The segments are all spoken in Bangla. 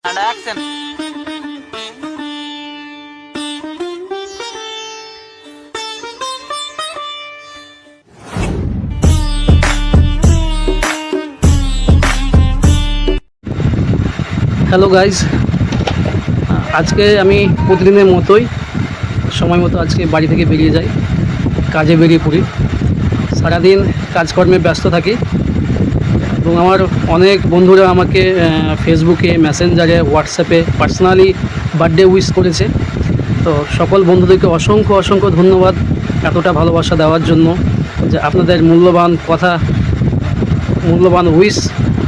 হ্যালো গাইজ, আজকে আমি প্রতিদিনের মতোই সময় মতো আজকে বাড়ি থেকে বেরিয়ে যাই, কাজে বেরিয়ে পড়ি। সারাদিন কাজকর্মে ব্যস্ত থাকি এবং আমার অনেক বন্ধুরা আমাকে ফেসবুকে, মেসেঞ্জারে, হোয়াটসঅ্যাপে পার্সোনালি বার্থডে উইশ করেছে। তো সকল বন্ধুদেরকে অসংখ্য অসংখ্য ধন্যবাদ এতটা ভালোবাসা দেওয়ার জন্য, যে আপনাদের মূল্যবান কথা, মূল্যবান উইশ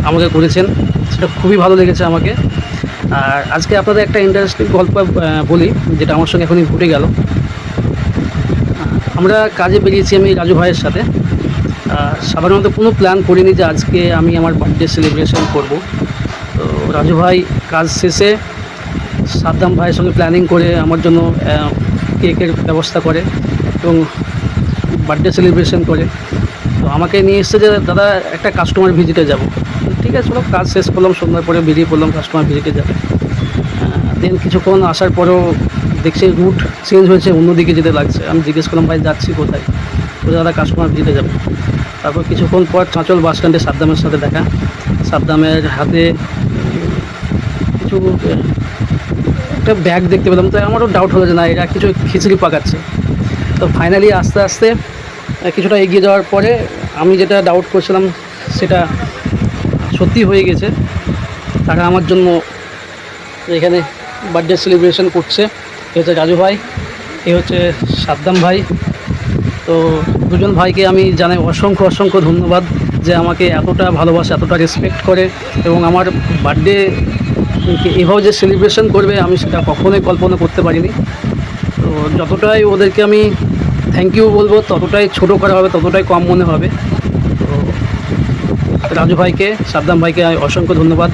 আমাকে করেছেন, সেটা খুবই ভালো লেগেছে আমাকে। আর আজকে আপনাদের একটা ইন্টারেস্টিং গল্প বলি, যেটা আমার সঙ্গে এখনই ঘটে গেল। আমরা কাজে বেরিয়েছি আমি রাজু ভাইয়ের সাথে। সাধারণত কোনো প্ল্যান করিনি যে আজকে আমি আমার বার্থডে সেলিব্রেশন করব। তো রাজু ভাই কাজ শেষে সাদ্দাম ভাইয়ের সঙ্গে প্ল্যানিং করে আমার জন্য কেকের ব্যবস্থা করে এবং বার্থডে সেলিব্রেশন করে। তো আমাকে নিয়ে এসছে যে দাদা একটা কাস্টমার ভিজিটে যাব। ঠিক আছে, চলো। কাজ শেষ করলাম, সন্ধ্যার পরে বেরিয়ে পড়লাম কাস্টমার ভিজিটে যাবে। দেন কিছুক্ষণ আসার পরেও দেখছি রুট চেঞ্জ হয়েছে, অন্যদিকে যেতে লাগছে। আমি জিজ্ঞেস করলাম ভাই যাচ্ছি কোথায়? তো দাদা কাস্টমার ভিজিটে যাবে। তারপর কিছুক্ষণ পর চাঁচল বাস স্ট্যান্ডে সাদ্দামের সাথে দেখা। সাদ্দামের হাতে কিছু একটা ব্যাগ দেখতে পেলাম, তো আমারও ডাউট হলো যে না, এরা কিছু খিচুড়ি পাকাচ্ছে। তো ফাইনালি আস্তে আস্তে কিছুটা এগিয়ে যাওয়ার পরে আমি যেটা ডাউট করছিলাম সেটা সত্যি হয়ে গেছে। তারা আমার জন্য এখানে বার্থডে সেলিব্রেশন করছে। এ হচ্ছে রাজু ভাই, এ হচ্ছে সাদ্দাম ভাই। তো দুজন ভাইকে আমি জানাই অসংখ্য অসংখ্য ধন্যবাদ, যে আমাকে এতটা ভালোবাসে, এতটা রেসপেক্ট করে এবং আমার বার্থডে এভাবে যে সেলিব্রেশন করবে আমি সেটা কখনোই কল্পনা করতে পারিনি। তো যতটাই ওদেরকে আমি থ্যাংক ইউ বলবো, ততটাই ছোটো করা হবে, ততটাই কম মনে হবে। তো রাজু ভাইকে, সাদ্দাম ভাইকে অসংখ্য ধন্যবাদ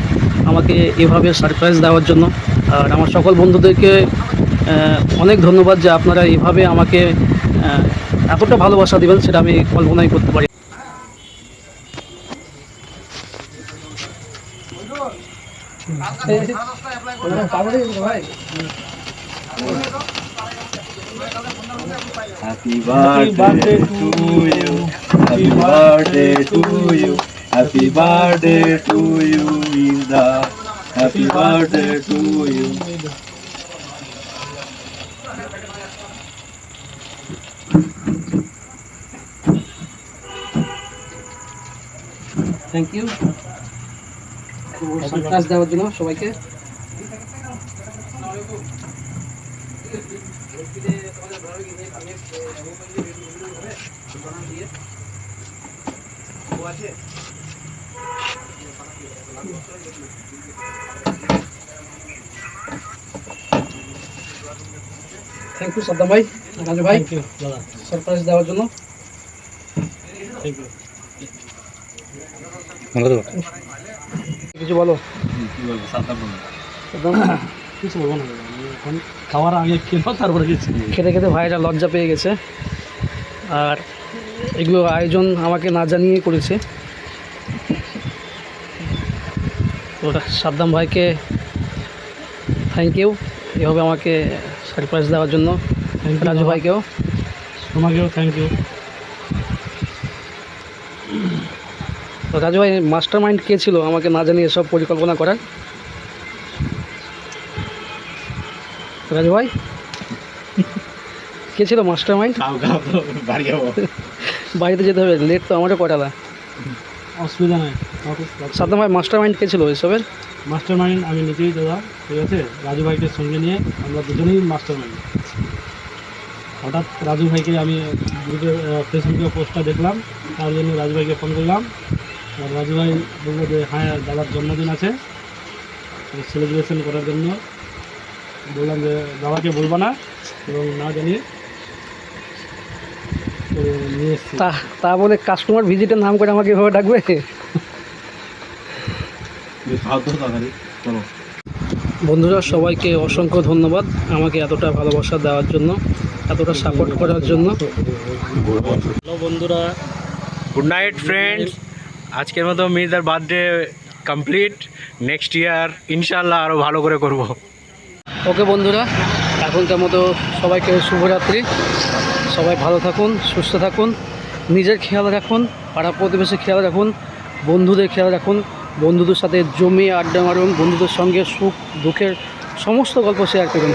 আমাকে এভাবে সারপ্রাইজ দেওয়ার জন্য। আর আমার সকল বন্ধুদেরকে অনেক ধন্যবাদ, যে আপনারা এভাবে আমাকে এতটা ভালোবাসা দেবেন সেটা আমি কল্পনাই করতে পারি। Happy birthday to you. Happy birthday to you. Happy birthday to you, Inda. Happy birthday to you. Thank you surprise দেওয়ার জন্য সবাইকে। থ্যাংক ইউ সাদ্দাম ভাই, রাজু ভাই, সারপ্রাইজ দেওয়ার জন্য। কিছু বলো। কিছু বলবো না, এখন খাওয়ার আগে খেলো, তারপরে কিছু খেতে খেতে ভাইরা লজ্জা পেয়ে গেছে। আর এগুলো আয়োজন আমাকে না জানিয়েই করেছে। ওটা সাদ্দাম ভাইকে থ্যাংক ইউ এভাবে আমাকে সারপ্রাইজ দেওয়ার জন্য। রাজু ভাইকেও, তোমাকেও থ্যাংক ইউ। তো রাজু ভাই, মাস্টার মাইন্ড কে ছিল আমাকে না জানিয়ে সব পরিকল্পনা করার? রাজু ভাই কে ছিল মাস্টার মাইন্ড? বাড়িতে যেতে হবে, লেট তো আমারও কটালা। অসুবিধা নাই। সাদ্দাম ভাই, মাস্টার মাইন্ড কে ছিল এসবের? মাস্টার মাইন্ড আমি নিজেই দাদা, ঠিক আছে। রাজু ভাইকে সঙ্গে নিয়ে আমরা দুজনেই মাস্টার মাইন্ড। হঠাৎ রাজু ভাইকে আমি গ্রুপে ফেসবুকে পোস্টটা দেখলাম, তার জন্য রাজু ভাইকে ফোন করলাম। আর রাজু ভাই বললো যে হ্যাঁ দাদার জন্মদিন আছে, সেলিব্রেশন করার জন্য। বললাম যে দাদাকে বলবো না এবং না জানিয়ে নিয়ে এসছি। তা বলে কাস্টমার ভিজিটের নাম করে আমাকে এভাবে ডাকবে? বন্ধুরা, সবাইকে অসংখ্য ধন্যবাদ আমাকে এতটা ভালোবাসা দেওয়ার জন্য, এতটা সাপোর্ট করার জন্য। হ্যালো বন্ধুরা, গুড নাইট ফ্রেন্ডস। আজকের মতো মির্জার বার্থডে কমপ্লিট। নেক্সট ইয়ার ইনশাল্লাহ আরও ভালো করে করব। ওকে বন্ধুরা, এখনকার মতো সবাইকে শুভরাত্রি। সবাই ভালো থাকুন, সুস্থ থাকুন, নিজের খেয়াল রাখুন, পাড়া প্রতিবেশীর খেয়াল রাখুন, বন্ধুদের খেয়াল রাখুন, বন্ধুদের সাথে জমিয়ে আড্ডা মারুন, বন্ধুদের সঙ্গে সুখ দুঃখের সমস্ত গল্প শেয়ার করুন।